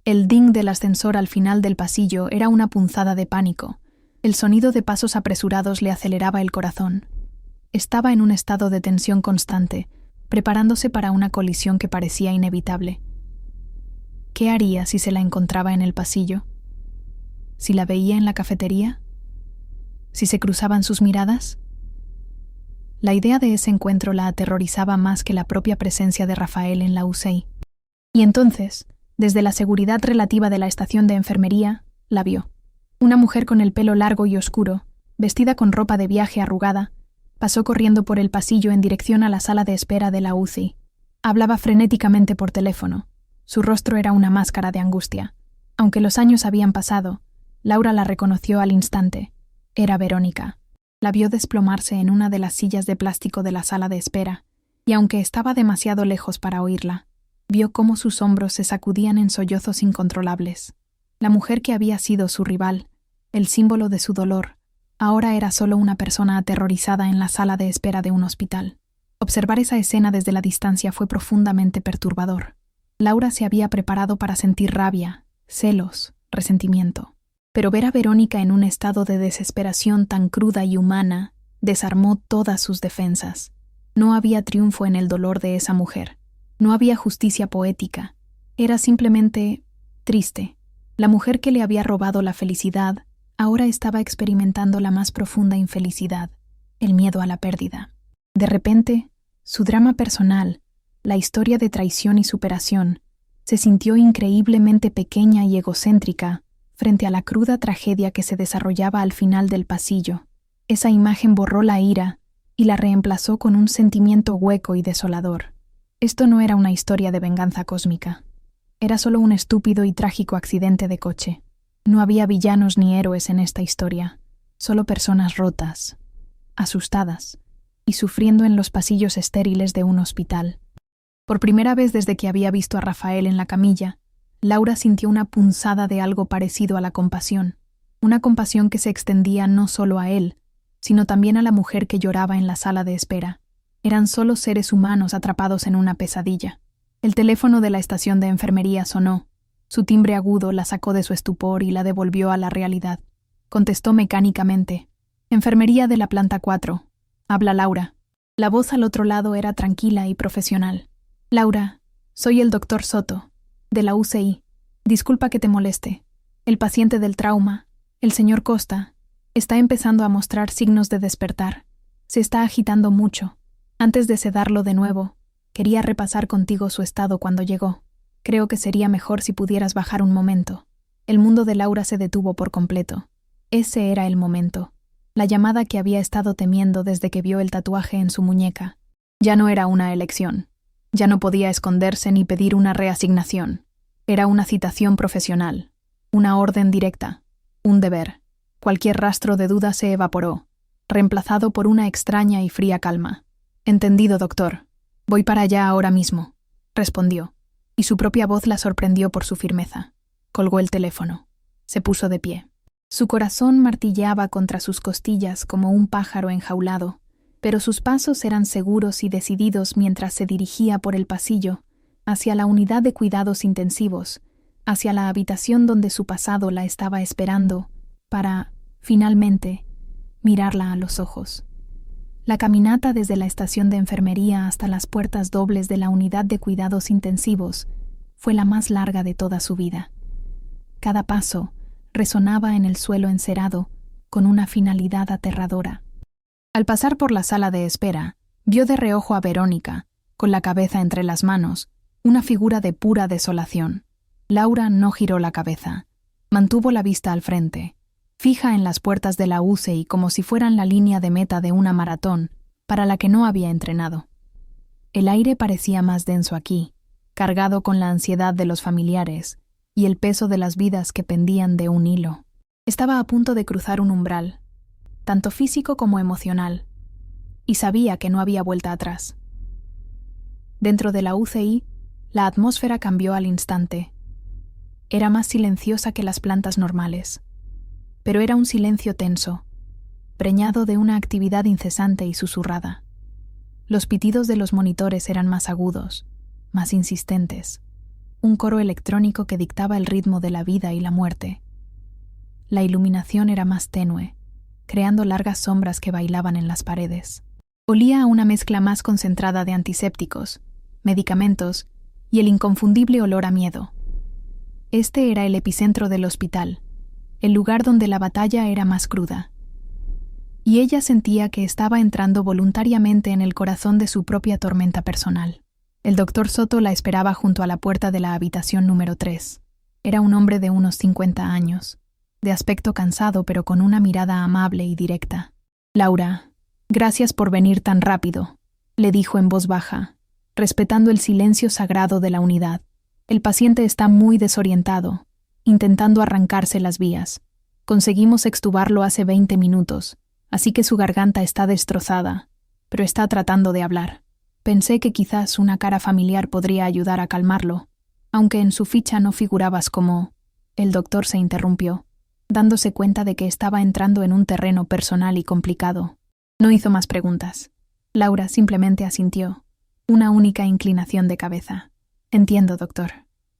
El ding del ascensor al final del pasillo era una punzada de pánico. El sonido de pasos apresurados le aceleraba el corazón. Estaba en un estado de tensión constante, preparándose para una colisión que parecía inevitable. ¿Qué haría si se la encontraba en el pasillo? ¿Si la veía en la cafetería? ¿Si se cruzaban sus miradas? La idea de ese encuentro la aterrorizaba más que la propia presencia de Rafael en la UCI. Y entonces, desde la seguridad relativa de la estación de enfermería, la vio. Una mujer con el pelo largo y oscuro, vestida con ropa de viaje arrugada, pasó corriendo por el pasillo en dirección a la sala de espera de la UCI. Hablaba frenéticamente por teléfono. Su rostro era una máscara de angustia. Aunque los años habían pasado, Laura la reconoció al instante. Era Verónica. La vio desplomarse en una de las sillas de plástico de la sala de espera, y aunque estaba demasiado lejos para oírla, vio cómo sus hombros se sacudían en sollozos incontrolables. La mujer que había sido su rival, el símbolo de su dolor, ahora era solo una persona aterrorizada en la sala de espera de un hospital. Observar esa escena desde la distancia fue profundamente perturbador. Laura se había preparado para sentir rabia, celos, resentimiento. Pero ver a Verónica en un estado de desesperación tan cruda y humana desarmó todas sus defensas. No había triunfo en el dolor de esa mujer. No había justicia poética. Era simplemente triste. La mujer que le había robado la felicidad ahora estaba experimentando la más profunda infelicidad, el miedo a la pérdida. De repente, su drama personal, la historia de traición y superación, se sintió increíblemente pequeña y egocéntrica frente a la cruda tragedia que se desarrollaba al final del pasillo. Esa imagen borró la ira y la reemplazó con un sentimiento hueco y desolador. Esto no era una historia de venganza cósmica. Era solo un estúpido y trágico accidente de coche. No había villanos ni héroes en esta historia, solo personas rotas, asustadas y sufriendo en los pasillos estériles de un hospital. Por primera vez desde que había visto a Rafael en la camilla, Laura sintió una punzada de algo parecido a la compasión, una compasión que se extendía no solo a él, sino también a la mujer que lloraba en la sala de espera. Eran solo seres humanos atrapados en una pesadilla. El teléfono de la estación de enfermería sonó. Su timbre agudo la sacó de su estupor y la devolvió a la realidad. Contestó mecánicamente. «Enfermería de la planta 4. Habla Laura». La voz al otro lado era tranquila y profesional. «Laura, soy el doctor Soto, de la UCI. Disculpa que te moleste. El paciente del trauma, el señor Costa, está empezando a mostrar signos de despertar. Se está agitando mucho. Antes de sedarlo de nuevo, quería repasar contigo su estado cuando llegó. Creo que sería mejor si pudieras bajar un momento». El mundo de Laura se detuvo por completo. Ese era el momento. La llamada que había estado temiendo desde que vio el tatuaje en su muñeca. Ya no era una elección. Ya no podía esconderse ni pedir una reasignación. Era una citación profesional, una orden directa, un deber. Cualquier rastro de duda se evaporó, reemplazado por una extraña y fría calma. «Entendido, doctor. Voy para allá ahora mismo», respondió, y su propia voz la sorprendió por su firmeza. Colgó el teléfono. Se puso de pie. Su corazón martilleaba contra sus costillas como un pájaro enjaulado, pero sus pasos eran seguros y decididos mientras se dirigía por el pasillo, hacia la unidad de cuidados intensivos, hacia la habitación donde su pasado la estaba esperando, para, finalmente, mirarla a los ojos. La caminata desde la estación de enfermería hasta las puertas dobles de la unidad de cuidados intensivos fue la más larga de toda su vida. Cada paso resonaba en el suelo encerado con una finalidad aterradora. Al pasar por la sala de espera, vio de reojo a Verónica, con la cabeza entre las manos, una figura de pura desolación. Laura no giró la cabeza. Mantuvo la vista al frente, fija en las puertas de la UCI como si fueran la línea de meta de una maratón para la que no había entrenado. El aire parecía más denso aquí, cargado con la ansiedad de los familiares y el peso de las vidas que pendían de un hilo. Estaba a punto de cruzar un umbral, tanto físico como emocional. y sabía que no había vuelta atrás. Dentro de la UCI, la atmósfera cambió al instante. Era más silenciosa que las plantas normales, pero era un silencio tenso, preñado de una actividad incesante y susurrada. Los pitidos de los monitores eran más agudos, más insistentes, un coro electrónico que dictaba el ritmo de la vida y la muerte. La iluminación era más tenue, creando largas sombras que bailaban en las paredes. Olía a una mezcla más concentrada de antisépticos, medicamentos y el inconfundible olor a miedo. Este era el epicentro del hospital, el lugar donde la batalla era más cruda. Y ella sentía que estaba entrando voluntariamente en el corazón de su propia tormenta personal. El doctor Soto la esperaba junto a la puerta de la habitación número 3. Era un hombre de unos 50 años, de aspecto cansado pero con una mirada amable y directa. «Laura, gracias por venir tan rápido», le dijo en voz baja, respetando el silencio sagrado de la unidad. «El paciente está muy desorientado, intentando arrancarse las vías. Conseguimos extubarlo hace 20 minutos, así que su garganta está destrozada, pero está tratando de hablar. Pensé que quizás una cara familiar podría ayudar a calmarlo, aunque en su ficha no figurabas como...». El doctor se interrumpió, dándose cuenta de que estaba entrando en un terreno personal y complicado. No hizo más preguntas. Laura simplemente asintió, una única inclinación de cabeza. «Entiendo, doctor».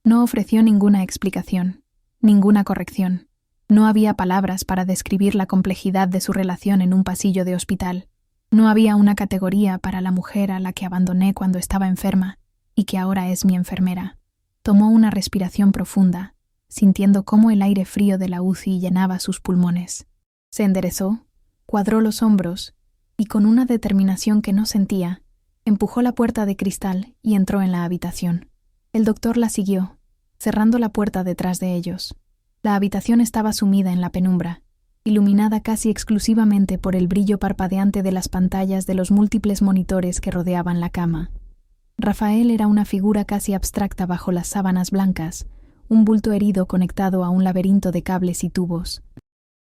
No ofreció ninguna explicación, ninguna corrección. No había palabras para describir la complejidad de su relación en un pasillo de hospital. No había una categoría para la mujer a la que abandoné cuando estaba enferma y que ahora es mi enfermera. Tomó una respiración profunda, sintiendo cómo el aire frío de la UCI llenaba sus pulmones. Se enderezó, cuadró los hombros y con una determinación que no sentía, empujó la puerta de cristal y entró en la habitación. El doctor la siguió, cerrando la puerta detrás de ellos. La habitación estaba sumida en la penumbra, iluminada casi exclusivamente por el brillo parpadeante de las pantallas de los múltiples monitores que rodeaban la cama. Rafael era una figura casi abstracta bajo las sábanas blancas, un bulto herido conectado a un laberinto de cables y tubos.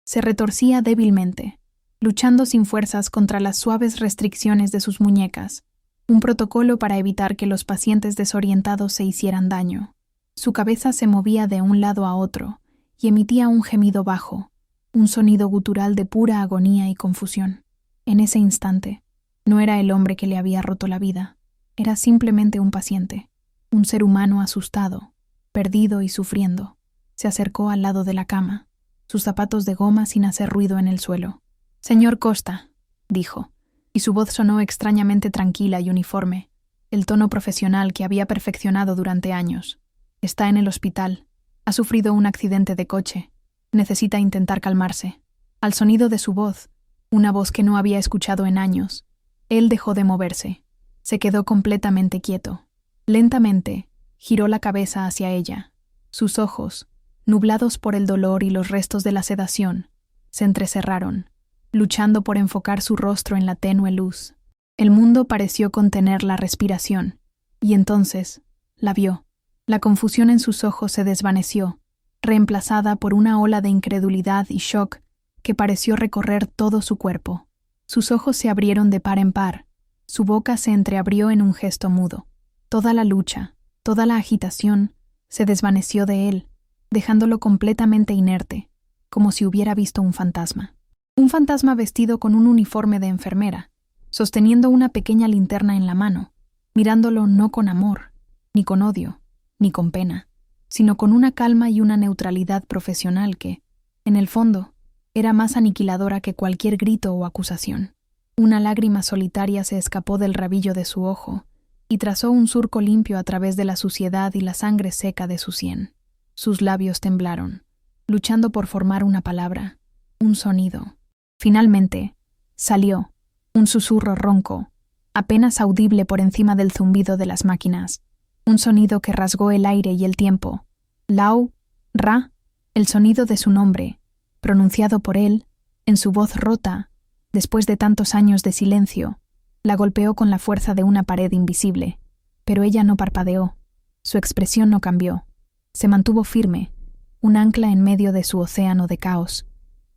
Se retorcía débilmente, luchando sin fuerzas contra las suaves restricciones de sus muñecas, un protocolo para evitar que los pacientes desorientados se hicieran daño. Su cabeza se movía de un lado a otro y emitía un gemido bajo, un sonido gutural de pura agonía y confusión. En ese instante, no era el hombre que le había roto la vida, era simplemente un paciente, un ser humano asustado, perdido y sufriendo. Se acercó al lado de la cama, sus zapatos de goma sin hacer ruido en el suelo. «Señor Costa», dijo, y su voz sonó extrañamente tranquila y uniforme, el tono profesional que había perfeccionado durante años. «Está en el hospital. Ha sufrido un accidente de coche. Necesita intentar calmarse». Al sonido de su voz, una voz que no había escuchado en años, él dejó de moverse. Se quedó completamente quieto. Lentamente, giró la cabeza hacia ella. Sus ojos, nublados por el dolor y los restos de la sedación, se entrecerraron, luchando por enfocar su rostro en la tenue luz. El mundo pareció contener la respiración, y entonces la vio. La confusión en sus ojos se desvaneció, reemplazada por una ola de incredulidad y shock que pareció recorrer todo su cuerpo. Sus ojos se abrieron de par en par, su boca se entreabrió en un gesto mudo. Toda la lucha, toda la agitación, se desvaneció de él, dejándolo completamente inerte, como si hubiera visto un fantasma. Un fantasma vestido con un uniforme de enfermera, sosteniendo una pequeña linterna en la mano, mirándolo no con amor, ni con odio, ni con pena, sino con una calma y una neutralidad profesional que, en el fondo, era más aniquiladora que cualquier grito o acusación. Una lágrima solitaria se escapó del rabillo de su ojo y trazó un surco limpio a través de la suciedad y la sangre seca de su sien. Sus labios temblaron, luchando por formar una palabra, un sonido. Finalmente, salió, un susurro ronco, apenas audible por encima del zumbido de las máquinas, un sonido que rasgó el aire y el tiempo. Lau, Ra, el sonido de su nombre, pronunciado por él, en su voz rota, después de tantos años de silencio, la golpeó con la fuerza de una pared invisible, pero ella no parpadeó, su expresión no cambió, se mantuvo firme, un ancla en medio de su océano de caos.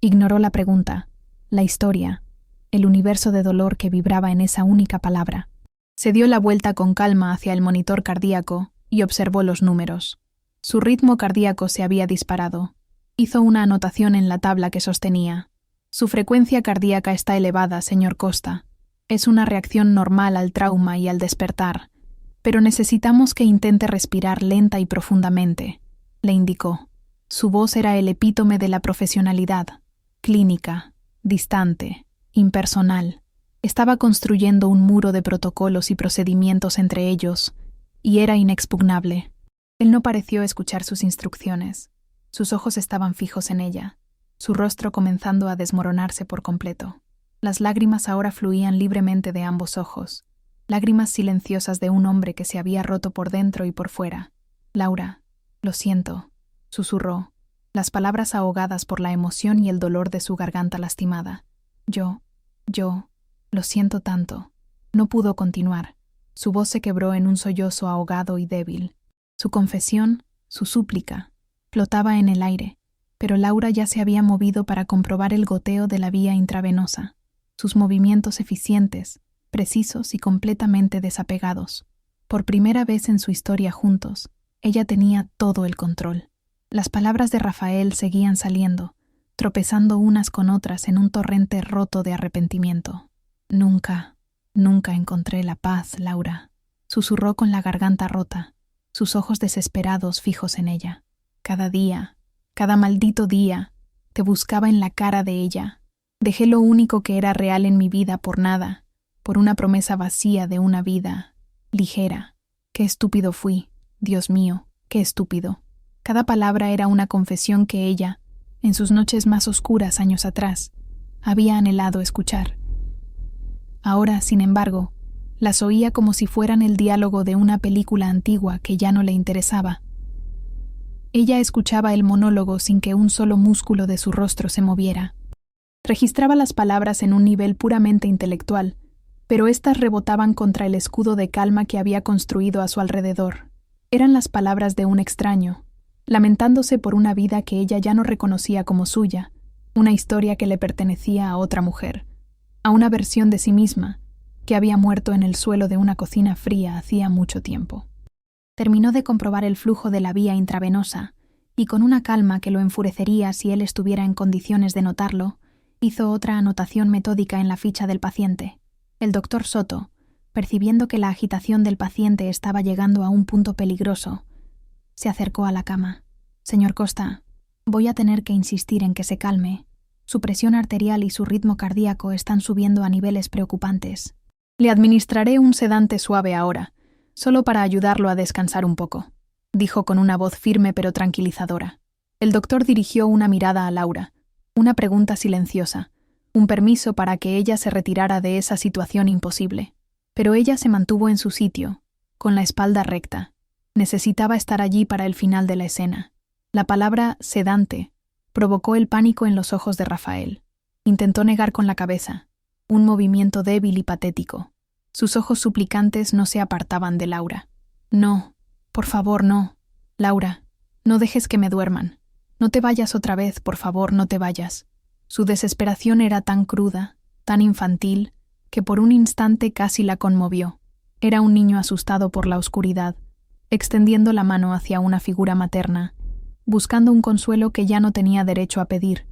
Ignoró la pregunta, la historia, el universo de dolor que vibraba en esa única palabra. Se dio la vuelta con calma hacia el monitor cardíaco y observó los números. Su ritmo cardíaco se había disparado. Hizo una anotación en la tabla que sostenía. Su frecuencia cardíaca está elevada, señor Costa. Es una reacción normal al trauma y al despertar, pero necesitamos que intente respirar lenta y profundamente, le indicó. Su voz era el epítome de la profesionalidad, clínica, distante, impersonal. Estaba construyendo un muro de protocolos y procedimientos entre ellos, y era inexpugnable. Él no pareció escuchar sus instrucciones. Sus ojos estaban fijos en ella, su rostro comenzando a desmoronarse por completo. Las lágrimas ahora fluían libremente de ambos ojos, lágrimas silenciosas de un hombre que se había roto por dentro y por fuera. Laura, lo siento, susurró, las palabras ahogadas por la emoción y el dolor de su garganta lastimada. Yo, lo siento tanto. No pudo continuar. Su voz se quebró en un sollozo ahogado y débil. Su confesión, su súplica, flotaba en el aire, pero Laura ya se había movido para comprobar el goteo de la vía intravenosa, sus movimientos eficientes, precisos y completamente desapegados. Por primera vez en su historia juntos, ella tenía todo el control. Las palabras de Rafael seguían saliendo, tropezando unas con otras en un torrente roto de arrepentimiento. Nunca encontré la paz, Laura, susurró con la garganta rota, sus ojos desesperados fijos en ella. Cada día, cada maldito día, te buscaba en la cara de ella. Dejé lo único que era real en mi vida por nada, por una promesa vacía de una vida ligera. Qué estúpido fui, Dios mío, qué estúpido. Cada palabra era una confesión que ella, en sus noches más oscuras años atrás, había anhelado escuchar. Ahora, sin embargo, las oía como si fueran el diálogo de una película antigua que ya no le interesaba. Ella escuchaba el monólogo sin que un solo músculo de su rostro se moviera. Registraba las palabras en un nivel puramente intelectual, pero éstas rebotaban contra el escudo de calma que había construido a su alrededor. Eran las palabras de un extraño, lamentándose por una vida que ella ya no reconocía como suya, una historia que le pertenecía a otra mujer, a una versión de sí misma que había muerto en el suelo de una cocina fría hacía mucho tiempo. Terminó de comprobar el flujo de la vía intravenosa y, con una calma que lo enfurecería si él estuviera en condiciones de notarlo, hizo otra anotación metódica en la ficha del paciente. El doctor Soto, percibiendo que la agitación del paciente estaba llegando a un punto peligroso, se acercó a la cama. Señor Costa, voy a tener que insistir en que se calme. Su presión arterial y su ritmo cardíaco están subiendo a niveles preocupantes. Le administraré un sedante suave ahora, solo para ayudarlo a descansar un poco, dijo con una voz firme pero tranquilizadora. El doctor dirigió una mirada a Laura, una pregunta silenciosa, un permiso para que ella se retirara de esa situación imposible. Pero ella se mantuvo en su sitio, con la espalda recta. Necesitaba estar allí para el final de la escena. La palabra sedante provocó el pánico en los ojos de Rafael. Intentó negar con la cabeza, un movimiento débil y patético. Sus ojos suplicantes no se apartaban de Laura. No, por favor, no. Laura, no dejes que me duerman. No te vayas otra vez, por favor, no te vayas. Su desesperación era tan cruda, tan infantil, que por un instante casi la conmovió. Era un niño asustado por la oscuridad, extendiendo la mano hacia una figura materna, buscando un consuelo que ya no tenía derecho a pedir,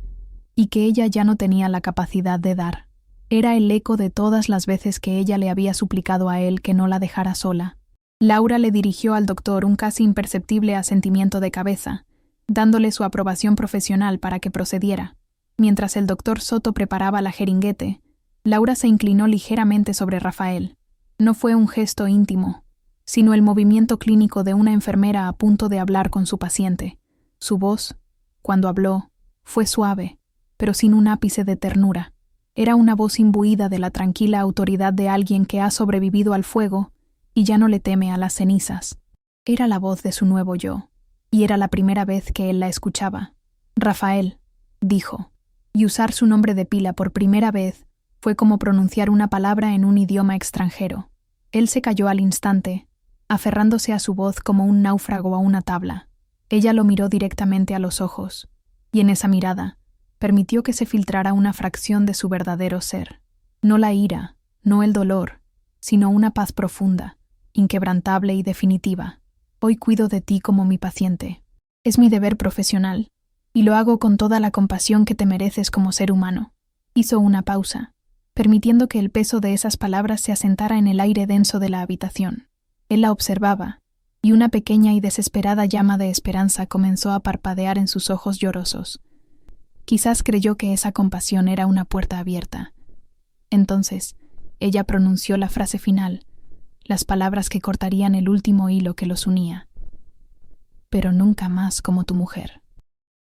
y que ella ya no tenía la capacidad de dar. Era el eco de todas las veces que ella le había suplicado a él que no la dejara sola. Laura le dirigió al doctor un casi imperceptible asentimiento de cabeza, dándole su aprobación profesional para que procediera. Mientras el doctor Soto preparaba la jeringuete, Laura se inclinó ligeramente sobre Rafael. No fue un gesto íntimo, sino el movimiento clínico de una enfermera a punto de hablar con su paciente. Su voz, cuando habló, fue suave, pero sin un ápice de ternura. Era una voz imbuida de la tranquila autoridad de alguien que ha sobrevivido al fuego y ya no le teme a las cenizas. Era la voz de su nuevo yo, y era la primera vez que él la escuchaba. Rafael, dijo, y usar su nombre de pila por primera vez fue como pronunciar una palabra en un idioma extranjero. Él se calló al instante, aferrándose a su voz como un náufrago a una tabla. Ella lo miró directamente a los ojos, y en esa mirada permitió que se filtrara una fracción de su verdadero ser. No la ira, no el dolor, sino una paz profunda, inquebrantable y definitiva. Hoy cuido de ti como mi paciente. Es mi deber profesional, y lo hago con toda la compasión que te mereces como ser humano. Hizo una pausa, permitiendo que el peso de esas palabras se asentara en el aire denso de la habitación. Él la observaba, y una pequeña y desesperada llama de esperanza comenzó a parpadear en sus ojos llorosos. Quizás creyó que esa compasión era una puerta abierta. Entonces, ella pronunció la frase final, las palabras que cortarían el último hilo que los unía. Pero nunca más como tu mujer.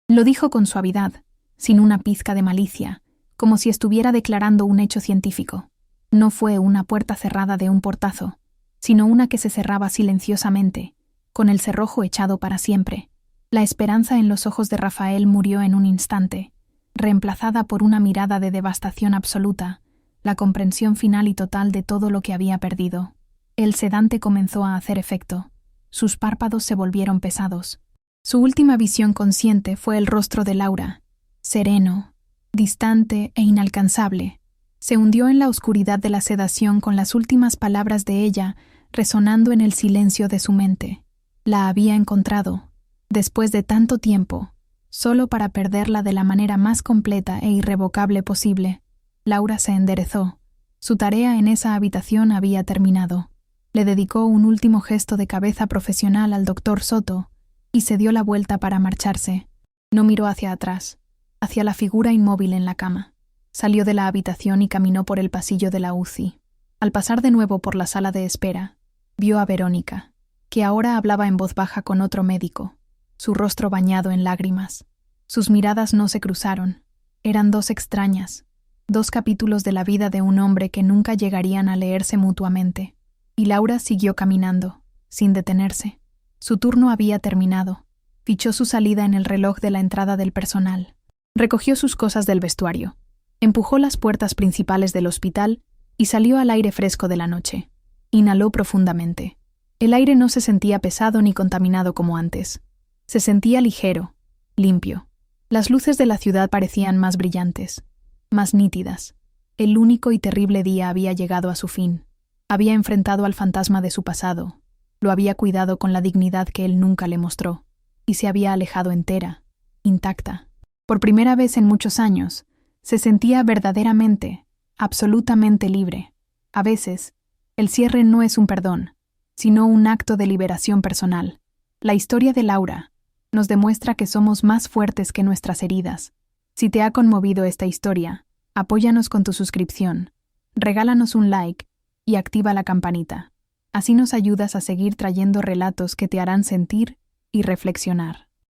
Lo dijo con suavidad, sin una pizca de malicia, como si estuviera declarando un hecho científico. No fue una puerta cerrada de un portazo, sino una que se cerraba silenciosamente, con el cerrojo echado para siempre. La esperanza en los ojos de Rafael murió en un instante, reemplazada por una mirada de devastación absoluta, la comprensión final y total de todo lo que había perdido. El sedante comenzó a hacer efecto. Sus párpados se volvieron pesados. Su última visión consciente fue el rostro de Laura, sereno, distante e inalcanzable. Se hundió en la oscuridad de la sedación con las últimas palabras de ella resonando en el silencio de su mente. La había encontrado, después de tanto tiempo, solo para perderla de la manera más completa e irrevocable posible. Laura se enderezó. Su tarea en esa habitación había terminado. Le dedicó un último gesto de cabeza profesional al doctor Soto y se dio la vuelta para marcharse. No miró hacia atrás, hacia la figura inmóvil en la cama. Salió de la habitación y caminó por el pasillo de la UCI. Al pasar de nuevo por la sala de espera, vio a Verónica, que ahora hablaba en voz baja con otro médico, su rostro bañado en lágrimas. Sus miradas no se cruzaron. Eran dos extrañas, dos capítulos de la vida de un hombre que nunca llegarían a leerse mutuamente. Y Laura siguió caminando, sin detenerse. Su turno había terminado. Fichó su salida en el reloj de la entrada del personal. Recogió sus cosas del vestuario. Empujó las puertas principales del hospital y salió al aire fresco de la noche. Inhaló profundamente. El aire no se sentía pesado ni contaminado como antes. Se sentía ligero, limpio. Las luces de la ciudad parecían más brillantes, más nítidas. El único y terrible día había llegado a su fin. Había enfrentado al fantasma de su pasado, lo había cuidado con la dignidad que él nunca le mostró, y se había alejado entera, intacta. Por primera vez en muchos años, se sentía verdaderamente, absolutamente libre. A veces, el cierre no es un perdón, sino un acto de liberación personal. La historia de Laura nos demuestra que somos más fuertes que nuestras heridas. Si te ha conmovido esta historia, apóyanos con tu suscripción, regálanos un like y activa la campanita. Así nos ayudas a seguir trayendo relatos que te harán sentir y reflexionar.